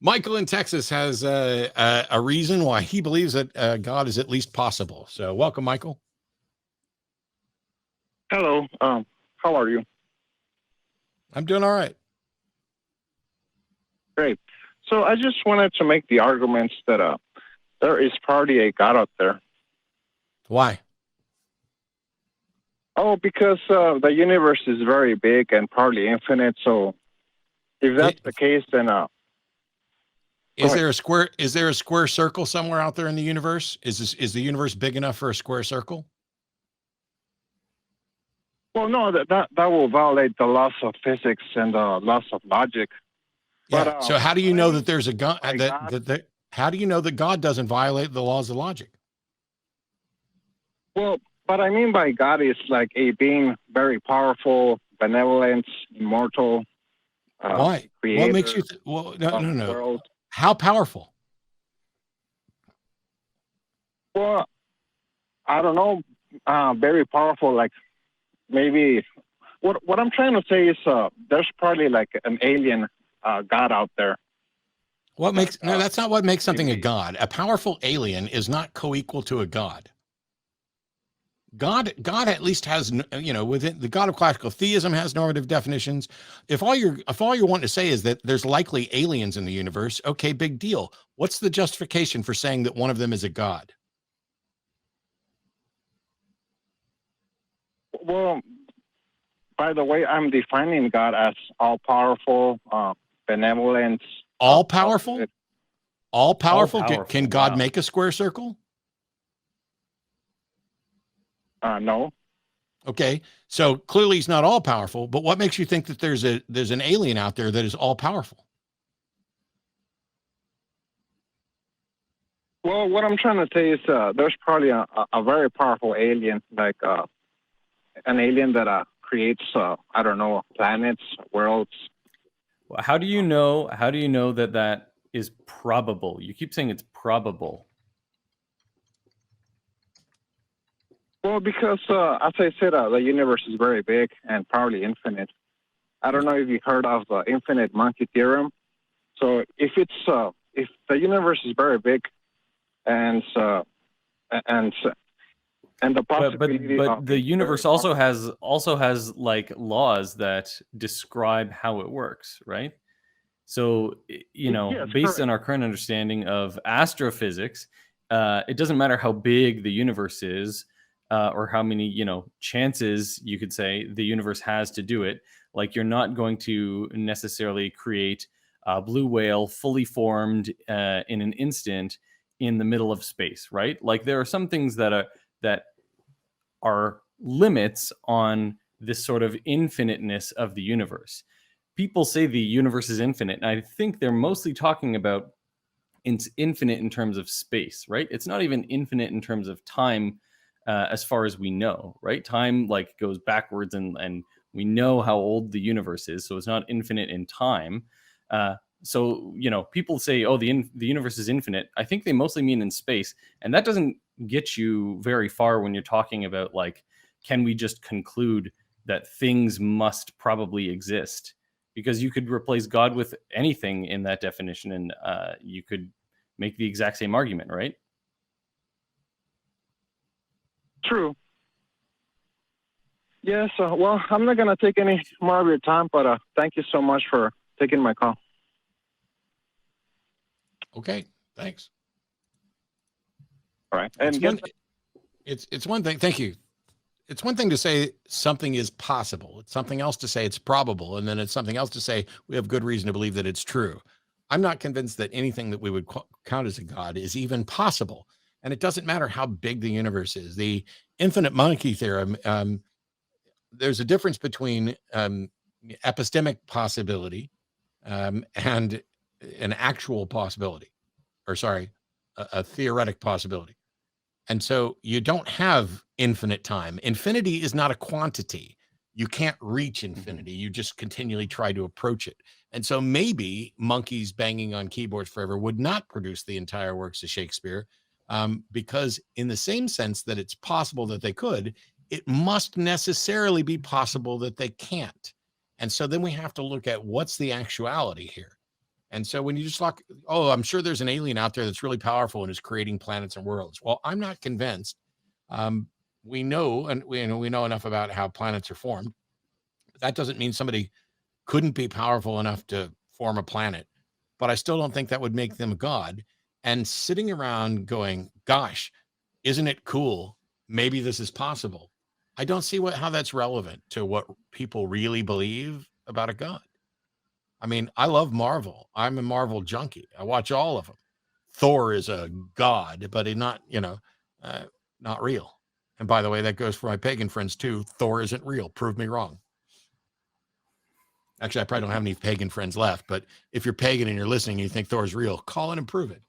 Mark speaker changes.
Speaker 1: Michael in Texas has a reason why he believes that God is at least possible. So welcome, Michael.
Speaker 2: Hello. How are you?
Speaker 1: I'm doing all right.
Speaker 2: Great. So I just wanted to make the arguments that there is probably a God out there.
Speaker 1: Why?
Speaker 2: Oh, because the universe is very big and probably infinite. So if that's the case, then
Speaker 1: is there a square circle somewhere out there in the universe? Is the universe big enough for a square circle?
Speaker 2: Well, no, that will violate the laws of physics and the laws of logic.
Speaker 1: Yeah. But, so how do you know that there's a God? How do you know that God doesn't violate the laws of logic?
Speaker 2: Well, what I mean by God is like a being very powerful, benevolent, immortal.
Speaker 1: Why? What makes you? No. World. How powerful?
Speaker 2: Well, I don't know. Very powerful. Like maybe what I'm trying to say is there's probably like an alien God out there.
Speaker 1: What makes no? That's not what makes something a god. A powerful alien is not co-equal to a god. God at least has, within the God of classical theism has normative definitions. If all you're wanting to say is that there's likely aliens in the universe, okay, big deal. What's the justification for saying that one of them is a god?
Speaker 2: Well, by the way, I'm defining God as all-powerful, benevolent.
Speaker 1: All-powerful? All-powerful? Can God make a square circle?
Speaker 2: No.
Speaker 1: Okay, so clearly he's not all powerful, but what makes you think that there's an alien out there that is all powerful?
Speaker 2: Well, what I'm trying to say is there's probably a very powerful alien, like an alien that creates I don't know, planets, worlds.
Speaker 3: Well, how do you know that is probable? You keep saying it's probable.
Speaker 2: Well, because as I said, the universe is very big and probably infinite. I don't know if you heard of the infinite monkey theorem. So if the universe is very big, and the possibility,
Speaker 3: but the universe also has like laws that describe how it works, right? So
Speaker 2: yes,
Speaker 3: based
Speaker 2: correct.
Speaker 3: on our current understanding of astrophysics, it doesn't matter how big the universe is. Or how many, chances you could say the universe has to do it. Like you're not going to necessarily create a blue whale fully formed in an instant in the middle of space, right? Like there are some things that are limits on this sort of infiniteness of the universe. People say the universe is infinite, and I think they're mostly talking about it's infinite in terms of space, right? It's not even infinite in terms of time. As far as we know, right? Time like goes backwards and we know how old the universe is. So it's not infinite in time. So, people say, oh, the universe is infinite. I think they mostly mean in space. And that doesn't get you very far when you're talking about like, can we just conclude that things must probably exist? Because you could replace God with anything in that definition and you could make the exact same argument, right?
Speaker 2: True. Yes. Well, I'm not going to take any more of your time, but thank you so much for taking my call.
Speaker 1: Okay. Thanks.
Speaker 2: All right.
Speaker 1: And it's one thing. Thank you. It's one thing to say something is possible. It's something else to say it's probable. And then it's something else to say we have good reason to believe that it's true. I'm not convinced that anything that we would count as a god is even possible. And it doesn't matter how big the universe is. The infinite monkey theorem, there's a difference between epistemic possibility and an actual possibility, a theoretic possibility. And so you don't have infinite time. Infinity is not a quantity. You can't reach infinity. You just continually try to approach it. And so maybe monkeys banging on keyboards forever would not produce the entire works of Shakespeare. Because in the same sense that it's possible that they could, it must necessarily be possible that they can't. And so then we have to look at what's the actuality here. And so when you just talk, oh, I'm sure there's an alien out there that's really powerful and is creating planets and worlds. Well, I'm not convinced. We know, and we know enough about how planets are formed. But that doesn't mean somebody couldn't be powerful enough to form a planet. But I still don't think that would make them God. And sitting around going, gosh, isn't it cool? Maybe this is possible. I don't see how that's relevant to what people really believe about a God. I mean, I love Marvel. I'm a Marvel junkie. I watch all of them. Thor is a god, but he's not, not real. And by the way, that goes for my pagan friends too. Thor isn't real. Prove me wrong. Actually, I probably don't have any pagan friends left, but if you're pagan and you're listening and you think Thor is real, call in and prove it.